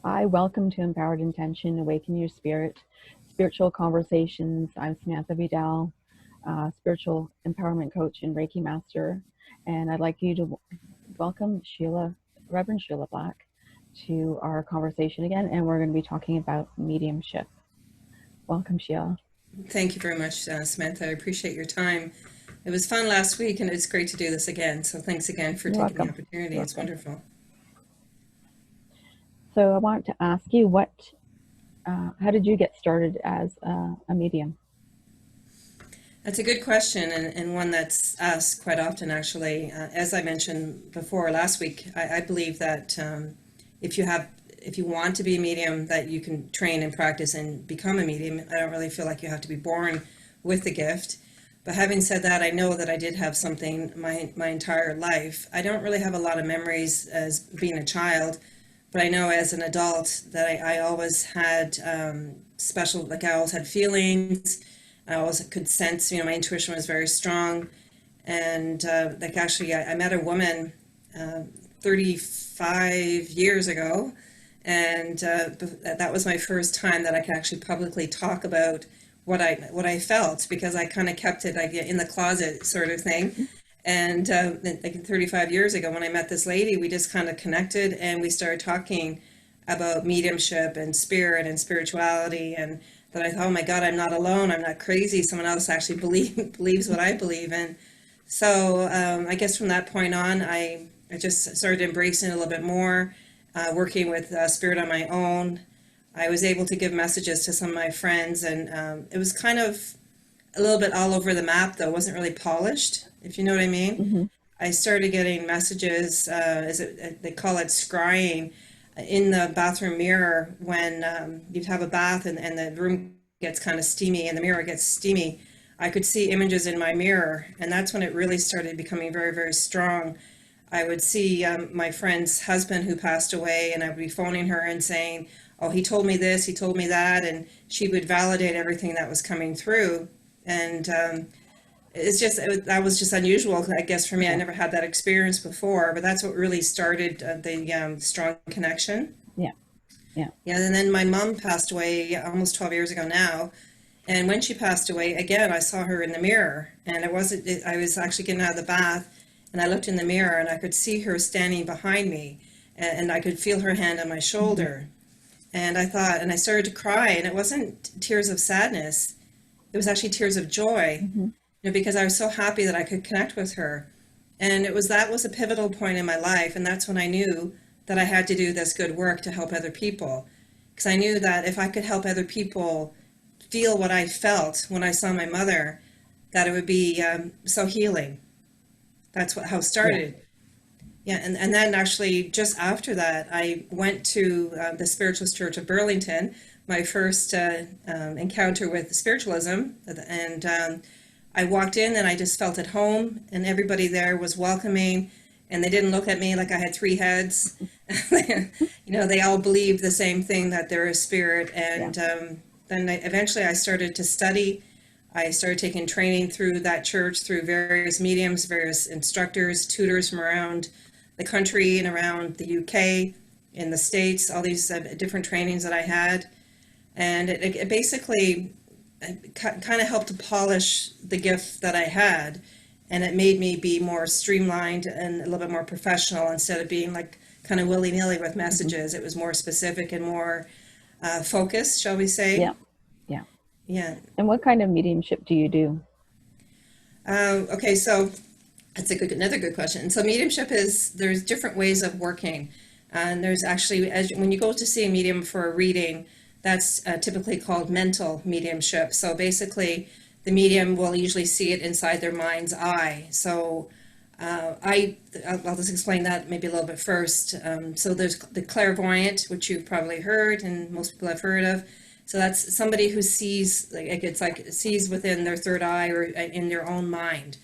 Hi, welcome to Empowered Intention, Awaken Your Spirit, Spiritual Conversations. I'm Samantha Vidal, spiritual empowerment coach and Reiki master. And I'd like you to welcome Sheila, Reverend Sheila Black, to our conversation again. And we're going to be talking about mediumship. Welcome, Sheila. Thank you very much, Samantha. I appreciate your time. It was fun last week, and it's great to do this again. So thanks again for You're taking the welcome. opportunity. You're It's welcome. wonderful. So I want to ask you, how did you get started as a medium? That's a good question, and one that's asked quite often, actually. As I mentioned before last week, I believe that if you want to be a medium, that you can train and practice and become a medium. I don't really feel like you have to be born with the gift. But having said that, I know that I did have something my entire life. I don't really have a lot of memories as being a child, but I know as an adult that I always had special, like I always had feelings. I always could sense, my intuition was very strong. And like actually, I met a woman uh, 35 years ago, and that was my first time that I could actually publicly talk about what I felt, because I kind of kept it like in the closet sort of thing. And like 35 years ago, when I met this lady, we just kind of connected and we started talking about mediumship and spirit and spirituality. And that I thought, oh my God, I'm not alone. I'm not crazy. Someone else actually believes what I believe in. So I guess from that point on, I just started embracing it a little bit more, working with spirit on my own. I was able to give messages to some of my friends, and it was kind of a little bit all over the map, though. It wasn't really polished, if you know what I mean. Mm-hmm. I started getting messages, they call it scrying, in the bathroom mirror when you'd have a bath and the room gets kind of steamy and the mirror gets steamy. I could see images in my mirror, and that's when it really started becoming very, very strong. I would see my friend's husband who passed away, and I would be phoning her and saying, "Oh, he told me this, he told me that," and she would validate everything that was coming through. And that was just unusual, I guess, for me. I Yeah. never had that experience before, but that's what really started the strong connection. Yeah. Yeah. Yeah, and then my mom passed away almost 12 years ago now. And when she passed away, again, I saw her in the mirror. And I was actually getting out of the bath, and I looked in the mirror and I could see her standing behind me, and I could feel her hand on my Mm-hmm. shoulder. And I thought, and I started to cry, and it wasn't tears of sadness, it was actually tears of joy, Mm-hmm. because I was so happy that I could connect with her. And that was a pivotal point in my life, and that's when I knew that I had to do this good work to help other people. Because I knew that if I could help other people feel what I felt when I saw my mother, that it would be so healing. That's how it Yeah. started. Yeah, and then actually just after that, I went to the Spiritualist Church of Burlington, my first encounter with spiritualism, and I walked in and I just felt at home, and everybody there was welcoming, and they didn't look at me like I had three heads. They all believed the same thing, that there is spirit. Yeah. And then eventually I started to study. I started taking training through that church, through various mediums, various instructors, tutors from around the country and around the UK, in the States, all these different trainings that I had. And it basically kind of helped to polish the gift that I had, and it made me be more streamlined and a little bit more professional instead of being like kind of willy-nilly with Mm-hmm. messages. It was more specific and more focused, shall we say. Yeah. Yeah. Yeah. And what kind of mediumship do you do? Okay, so that's another good question. So mediumship there's different ways of working. And there's actually, when you go to see a medium for a reading, that's typically called mental mediumship. So basically, the medium will usually see it inside their mind's eye. So I'll just explain that maybe a little bit first. So there's the clairvoyant, which you've probably heard and most people have heard of. So that's somebody who sees, like sees within their third eye or in their own mind.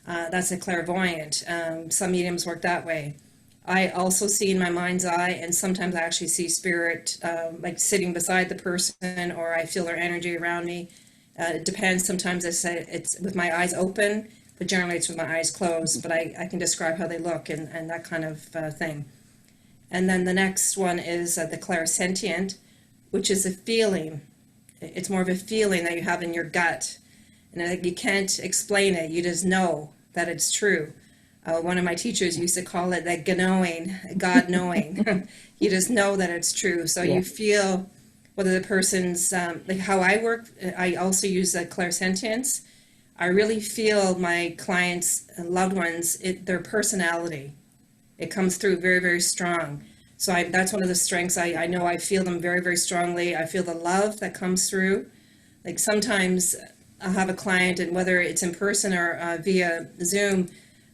That's a clairvoyant. Some mediums work that way. I also see in my mind's eye, and sometimes I actually see spirit, like sitting beside the person, or I feel their energy around me. It depends. Sometimes I say it's with my eyes open, but generally it's with my eyes closed. But I can describe how they look and that kind of thing. And then the next one is the clairsentient, which is a feeling. It's more of a feeling that you have in your gut. And you can't explain it. You just know that it's true. One of my teachers used to call it that knowing, God knowing. You just know that it's true. So Yeah. you feel whether the person's, like how I work, I also use the clairsentience. I really feel my clients' loved ones, their personality. It comes through very, very strong. So that's one of the strengths. I know I feel them very, very strongly. I feel the love that comes through. Like sometimes I'll have a client, and whether it's in person or via Zoom,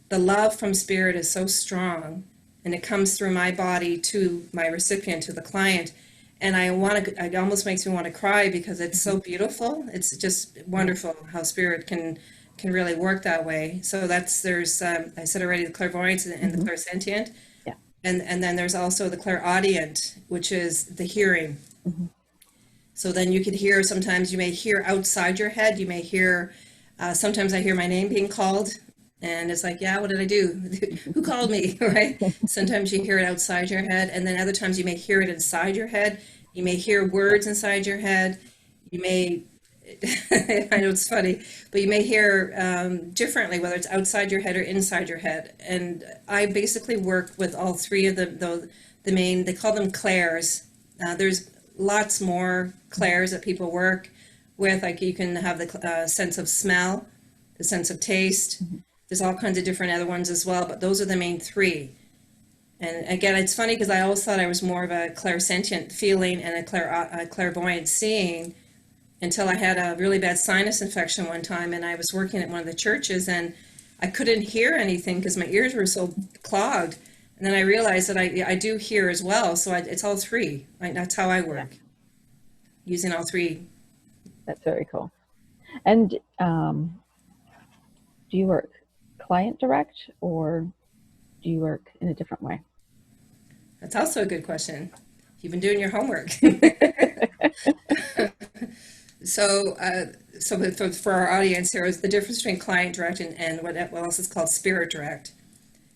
the love from spirit is so strong, and it comes through my body to my recipient, to the client. And it almost makes me want to cry because it's so beautiful. It's just wonderful how spirit can really work that way. So there's I said already, the clairvoyance and the clairsentient. Yeah. And then there's also the clairaudient, which is the hearing. So then you could hear, sometimes you may hear outside your head. You may hear, sometimes I hear my name being called, and it's like, yeah, what did I do? Who called me, right? Sometimes you hear it outside your head, and then other times you may hear it inside your head. You may hear words inside your head. You may, I know it's funny, but you may hear differently, whether it's outside your head or inside your head. And I basically work with all three of the main, they call them clairs. There's lots more clairs that people work with. Like you can have the sense of smell, the sense of taste. There's all kinds of different other ones as well, but those are the main three. And again, it's funny because I always thought I was more of a clairsentient feeling and a clairvoyant seeing, until I had a really bad sinus infection one time, and I was working at one of the churches, and I couldn't hear anything because my ears were so clogged. And then I realized that I do hear as well, so it's all three. Right? That's how I work, using all three. That's very cool. And do you work client direct, or do you work in a different way? That's also a good question. You've been doing your homework. So for our audience here is the difference between client direct and what else is called spirit direct.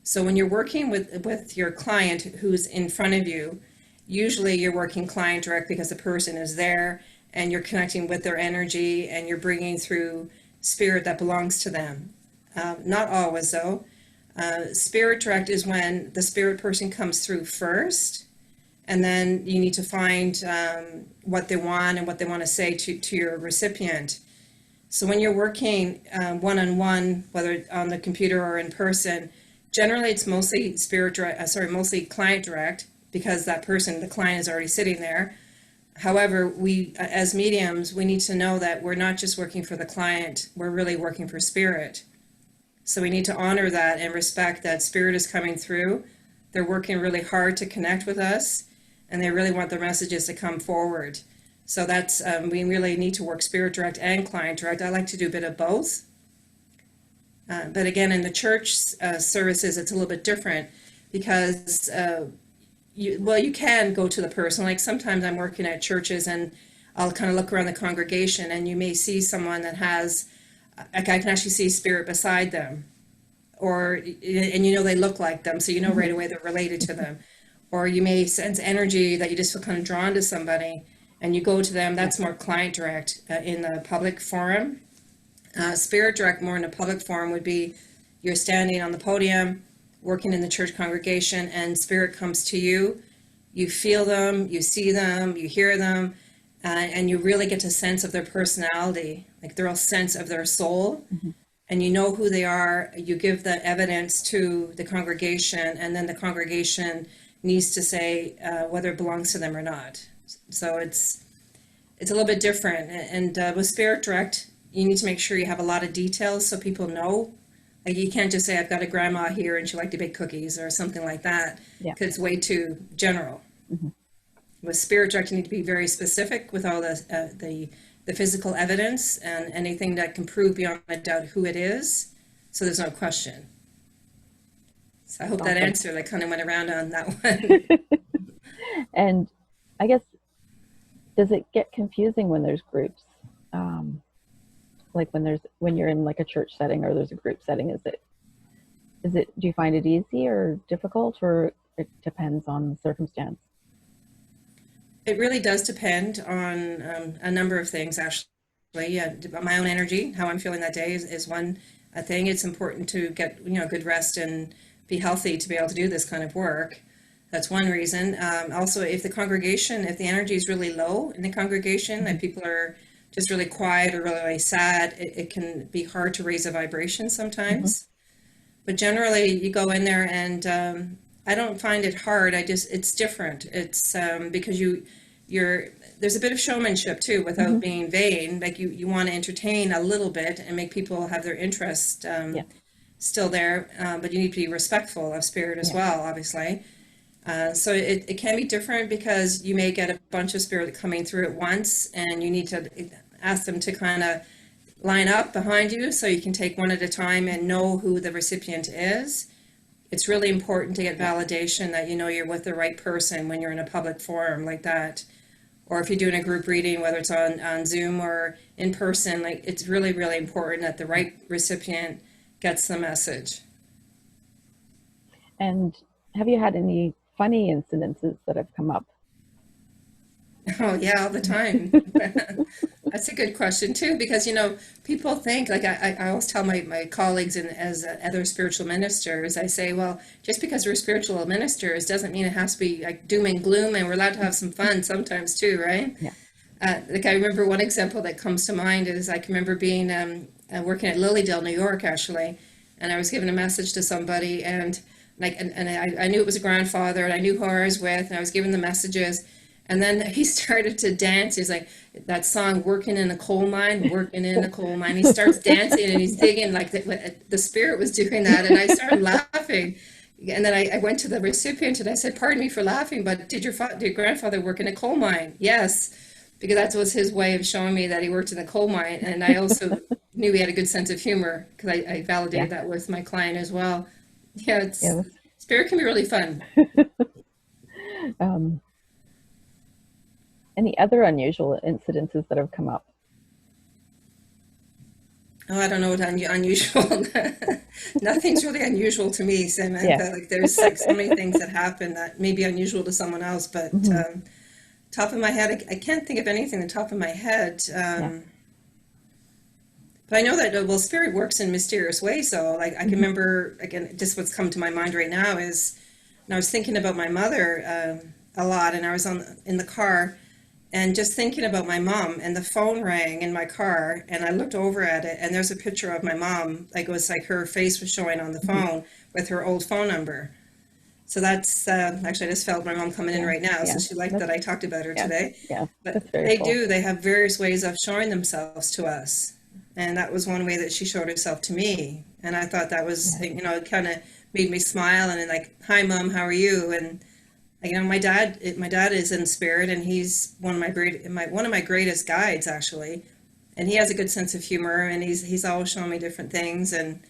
So when you're working with your client who's in front of you, usually you're working client direct because the person is there and you're connecting with their energy and you're bringing through spirit that belongs to them. Not always though. Spirit direct is when the spirit person comes through first, and then you need to find what they want and what they want to say to your recipient. So when you're working one-on-one, whether on the computer or in person, generally it's mostly mostly client direct, because that person, the client, is already sitting there. However, we as mediums, we need to know that we're not just working for the client, we're really working for spirit. So we need to honor that and respect that spirit is coming through. They're working really hard to connect with us, and they really want their messages to come forward. So that's, we really need to work spirit direct and client direct. I like to do a bit of both. But again, in the church services, it's a little bit different, because you can go to the person. Like sometimes I'm working at churches and I'll kind of look around the congregation, and you may see someone that has, I can actually see spirit beside them, and they look like them, so you know right away they're related to them. Or you may sense energy that you just feel kind of drawn to somebody, and you go to them. That's more client direct in the public forum. Spirit direct, more in a public forum, would be you're standing on the podium, working in the church congregation, and spirit comes to you. You feel them, you see them, you hear them, and you really get a sense of their personality, like the real sense of their soul. And you know who they are. You give the evidence to the congregation, and then the congregation needs to say whether it belongs to them or not. So it's a little bit different. And with spirit direct, you need to make sure you have a lot of details so people know. Like you can't just say, I've got a grandma here and she liked to bake cookies or something like that, because it's way too general. With spirit direct, you need to be very specific with all the physical evidence and anything that can prove beyond a doubt who it is, so there's no question. So I hope that answered. I kind of went around on that one. And I guess, does it get confusing when there's groups? Like when you're in like a church setting or there's a group setting, do you find it easy or difficult, or it depends on the circumstance? It really does depend on a number of things, actually. Yeah, my own energy, how I'm feeling that day is one thing. It's important to get good rest and be healthy to be able to do this kind of work. That's one reason. Also, if the energy is really low in the congregation, like people are just really quiet or really sad, it can be hard to raise a vibration sometimes. But generally, you go in there and I don't find it hard. It's different. It's because there's a bit of showmanship too, without being vain. Like you want to entertain a little bit and make people have their interest still there, but you need to be respectful of spirit as well, obviously. So it can be different because you may get a bunch of spirit coming through at once, and you need to ask them to kind of line up behind you so you can take one at a time and know who the recipient is. It's really important to get validation that you're with the right person when you're in a public forum like that. Or if you're doing a group reading, whether it's on Zoom or in person, like it's really, really important that the right recipient gets the message. And have you had any funny incidences that have come up? Oh yeah, all the time. That's a good question too, because people think, like I always tell my colleagues and as other spiritual ministers, I say, well, just because we're spiritual ministers doesn't mean it has to be like doom and gloom, and we're allowed to have some fun sometimes too, right? Yeah. Like I remember one example that comes to mind is I can remember being working at Lilydale, New York, actually, and I was giving a message to somebody, and I knew it was a grandfather, and I knew who I was with, and I was giving the messages. And then he started to dance. He's like, that song, working in a coal mine. He starts dancing and he's digging like the spirit was doing that. And I started laughing. And then I went to the recipient and I said, pardon me for laughing, but did your grandfather work in a coal mine? Yes, because that was his way of showing me that he worked in a coal mine. And I also knew he had a good sense of humor because I validated that with my client as well. Yeah, spirit can be really fun. Any other unusual incidences that have come up? Oh, I don't know what unusual. Nothing's really unusual to me, Samantha. Yeah. Like there's like so many things that happen that may be unusual to someone else, but top of my head, I can't think of anything on the top of my head. But I know that spirit works in mysterious ways. So like I can remember again, just what's come to my mind right now is, and I was thinking about my mother a lot, and I was in the car. And just thinking about my mom, and the phone rang in my car, and I looked over at it, and there's a picture of my mom, like it was like her face was showing on the phone with her old phone number. So that's actually I just felt my mom coming in right now, so she liked that I talked about her today. Yeah, but that's very cool. they have various ways of showing themselves to us, and that was one way that she showed herself to me, and I thought that was it kind of made me smile, and like, hi mom, how are you? And my dad is in spirit, and he's one of my greatest guides, actually, and he has a good sense of humor, and he's always showing me different things. And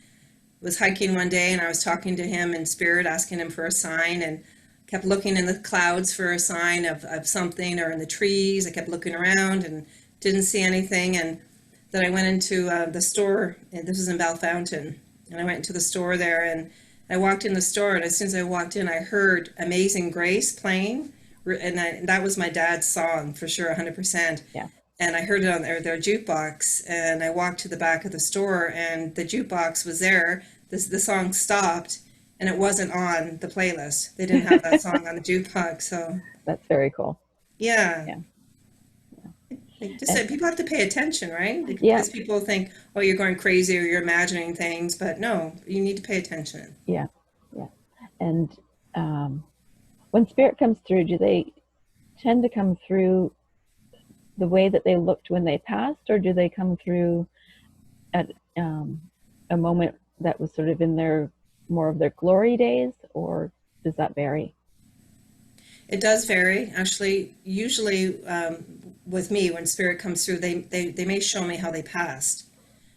was hiking one day, and I was talking to him in spirit, asking him for a sign, and kept looking in the clouds for a sign of something, or in the trees. I kept looking around and didn't see anything, and then I went into the store, and this was in Bellefontaine, and I went into the store there, and I walked in the store, and as soon as I walked in, I heard Amazing Grace playing, and that was my dad's song for sure, 100%. Yeah. And I heard it on their jukebox, and I walked to the back of the store, and the jukebox was there. The song stopped, and it wasn't on the playlist. They didn't have that song on the jukebox, so. That's very cool. Yeah. Just that people have to pay attention, right? Because people think, oh, you're going crazy or you're imagining things, but no, you need to pay attention. Yeah. And when spirit comes through, do they tend to come through the way that they looked when they passed, or do they come through at a moment that was sort of in more of their glory days, or does that vary? It does vary, actually. Usually with me, when spirit comes through, they may show me how they passed.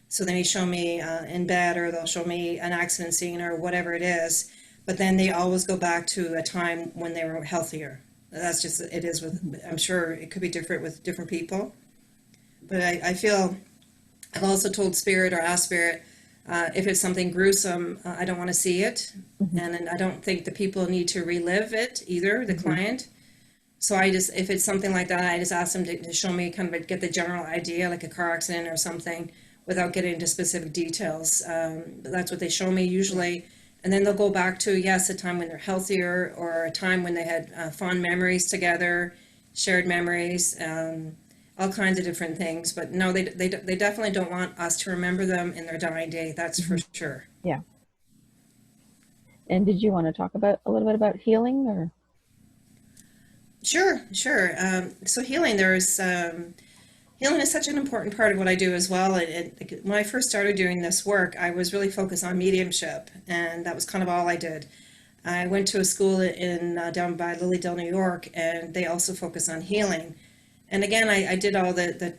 So they may show me in bed, or they'll show me an accident scene or whatever it is, but then they always go back to a time when they were healthier. That's just, it is with, I'm sure it could be different with different people. But I feel, I've also told spirit or asked spirit If it's something gruesome, I don't want to see it. And I don't think the people need to relive it either, the client. So if it's something like that, I just ask them to show me, kind of get the general idea, like a car accident or something, without getting into specific details. But that's what they show me usually. And then they'll go back to, yes, a time when they're healthier, or a time when they had fond memories together, shared memories, all kinds of different things. But no, they definitely don't want us to remember them in their dying day. That's for sure. Yeah. And did you want to talk about a little bit about healing, or? Sure. So healing, healing is such an important part of what I do as well. And when I first started doing this work, I was really focused on mediumship, and that was kind of all I did. I went to a school in down by Lilydale, New York, and they also focus on healing. And again, I did all the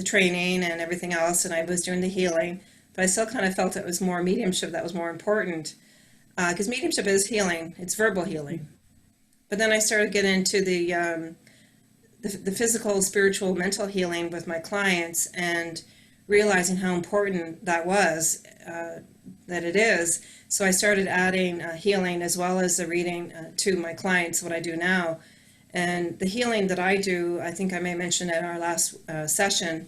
training and everything else, and I was doing the healing, but I still kind of felt it was more mediumship that was more important, because mediumship is healing. It's verbal healing. But then I started getting into the physical, spiritual, mental healing with my clients, and realizing how important that was, that it is. So I started adding healing as well as the reading to my clients, what I do now. And the healing that I do, I think I may mention in our last session,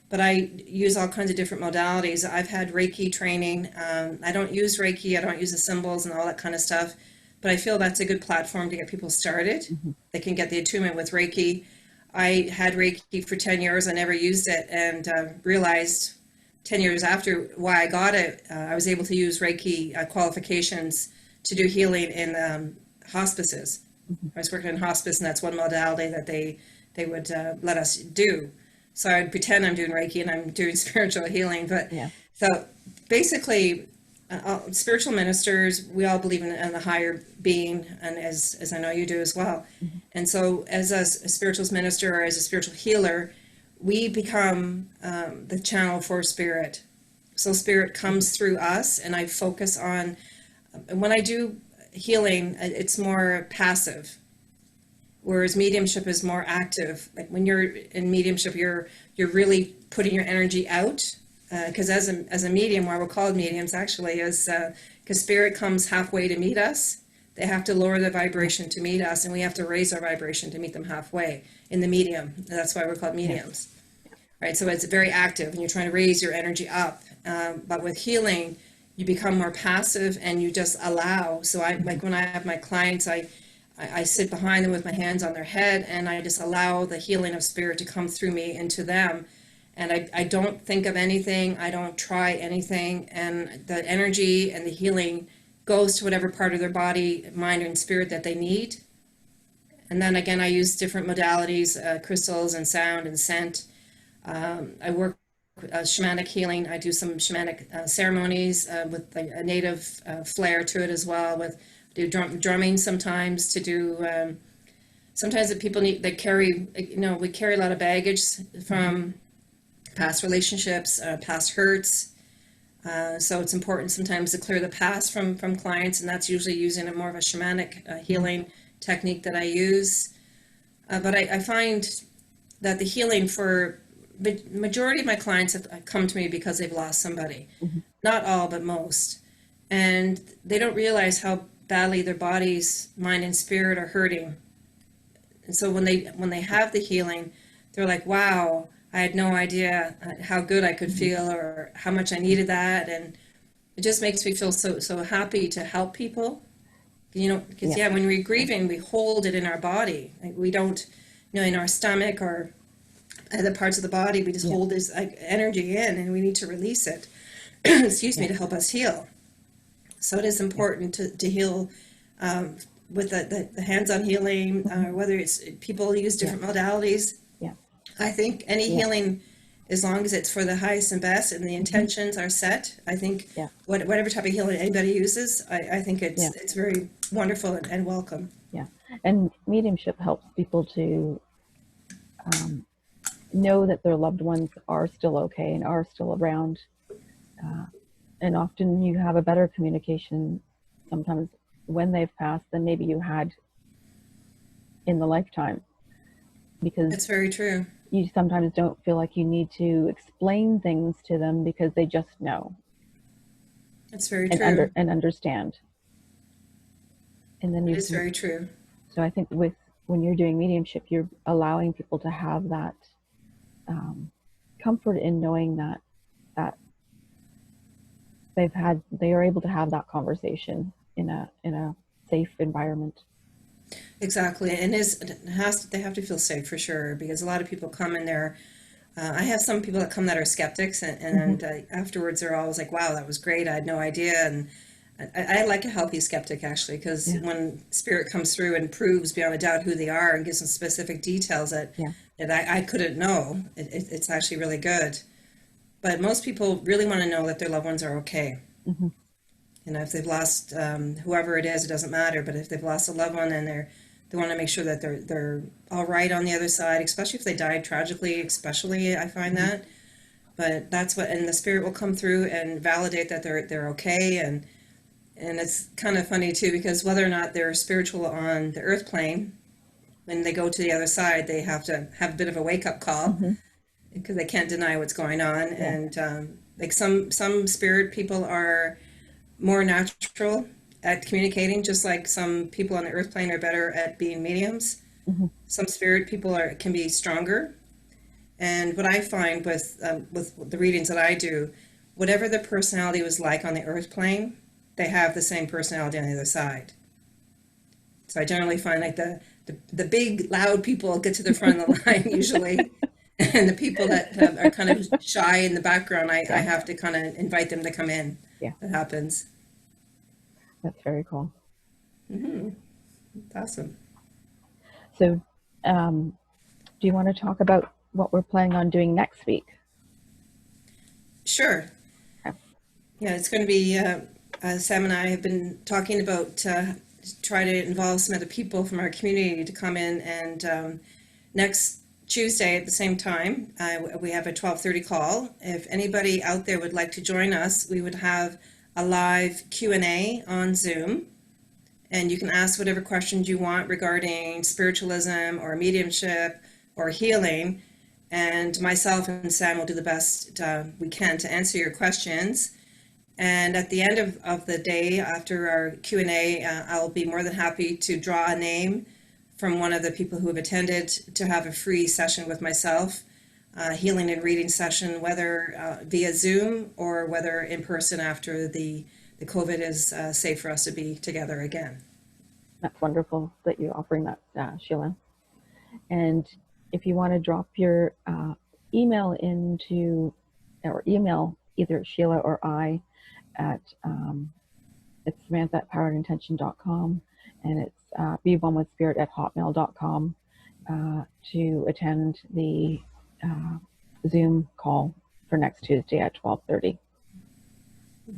but I use all kinds of different modalities. I've had Reiki training. I don't use Reiki. I don't use the symbols and all that kind of stuff. But I feel that's a good platform to get people started. They can get the attunement with Reiki. I had Reiki for 10 years. I never used it, and realized 10 years after why I got it. I was able to use Reiki qualifications to do healing in hospices. I was working in hospice, and that's one modality that they would let us do. So I'd pretend I'm doing Reiki and I'm doing spiritual healing. But so basically, spiritual ministers, we all believe in a higher being, and as I know you do as well. And so as a spiritual minister, or as a spiritual healer, we become the channel for spirit. So spirit comes through us, and I focus on, when I do healing, it's more passive, whereas mediumship is more active. Like when you're in mediumship, you're really putting your energy out. Because as a medium, why we're called mediums actually is because spirit comes halfway to meet us. They have to lower the vibration to meet us, and we have to raise our vibration to meet them halfway in the medium. That's why we're called mediums, right? So it's very active, and you're trying to raise your energy up. But with healing, you become more passive, and you just allow. So like when I have my clients, I sit behind them with my hands on their head, and I just allow the healing of spirit to come through me into them. And I don't think of anything, I don't try anything, and the energy and the healing goes to whatever part of their body, mind, and spirit that they need. And then again, I use different modalities, crystals and sound and scent. I work shamanic healing. I do some shamanic ceremonies with a native flair to it as well. Do drumming sometimes to do. Sometimes the people they carry. We carry a lot of baggage from past relationships, past hurts. So it's important sometimes to clear the past from clients, and that's usually using a more of a shamanic healing technique that I use. But I find that the healing for the majority of my clients have come to me because they've lost somebody. Not all, but most. And they don't realize how badly their bodies, mind, and spirit are hurting. And so when they have the healing, they're like, wow, I had no idea how good I could feel, or how much I needed that. And it just makes me feel so happy to help people. Because when we're grieving, we hold it in our body. Like we don't, in our stomach or other parts of the body, we just hold this energy in, and we need to release it, excuse me, to help us heal. So it is important to heal with the hands-on healing, whether it's people use different modalities. I think any healing, as long as it's for the highest and best and the intentions are set, I think whatever type of healing anybody uses, I think it's very wonderful and welcome. Yeah. And mediumship helps people to know that their loved ones are still okay and are still around. And often you have a better communication sometimes when they've passed than maybe you had in the lifetime. Because that's very true. You sometimes don't feel like you need to explain things to them because they just know. That's very and true. understand. And then It you is can, very true. so I think when you're doing mediumship, you're allowing people to have that comfort in knowing that they are able to have that conversation in a safe environment. Exactly. And they have to feel safe for sure, because a lot of people come in there. I have some people that come that are skeptics, Mm-hmm. afterwards they're always like, wow, that was great. I had no idea. And I like a healthy skeptic, actually, because Yeah, when spirit comes through and proves beyond a doubt who they are and gives them specific details yeah. that I couldn't know, it's actually really good. But most people really want to know that their loved ones are okay. Mm-hmm. You know, if they've lost whoever it is, it doesn't matter. But if they've lost a loved one, and they want to make sure that they're all right on the other side, especially if they died tragically. Especially, I find Mm-hmm. that. But that's what, and the spirit will come through and validate that they're okay. And it's kind of funny too, because whether or not they're spiritual on the earth plane, when they go to the other side, they have to have a bit of a wake up call, Mm-hmm. because they can't deny what's going on. Yeah. And like some spirit people are more natural at communicating, just like some people on the earth plane are better at being mediums. Mm-hmm. Some spirit people can be stronger. And what I find with the readings that I do, whatever the personality was like on the earth plane, they have the same personality on the other side. So I generally find like the big loud people get to the front of the line usually, and the people that are kind of shy in the background, I Yeah. have to kind of invite them to come in. Yeah. That happens. That's very cool. Hmm. Awesome. So, do you want to talk about what we're planning on doing next week? Sure. Okay. Yeah, it's going to be, Sam and I have been talking about try to involve some other people from our community to come in, and next Tuesday at the same time, we have a 12:30 call. If anybody out there would like to join us, we would have a live Q&A on Zoom, and you can ask whatever questions you want regarding spiritualism or mediumship or healing, and myself and Sam will do the best we can to answer your questions. And at the end of the day, after our Q&A, I'll be more than happy to draw a name from one of the people who have attended to have a free session with myself, healing and reading session, whether via Zoom or whether in person after the COVID is safe for us to be together again. That's wonderful that you're offering that, Sheila. And if you want to drop your email into, or email either Sheila or I at, it's Samantha at poweredintention.com, and it's beonewithspirit@hotmail.com to attend the Zoom call for next Tuesday at 12:30.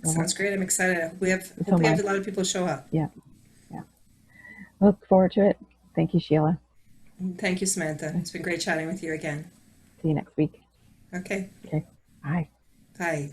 Sounds great. I'm excited. So Hope we am have I. a lot of people show up. Yeah, yeah. Look forward to it. Thank you, Sheila. Thank you, Samantha. It's been great chatting with you again. See you next week. Okay. Okay. Bye. Bye.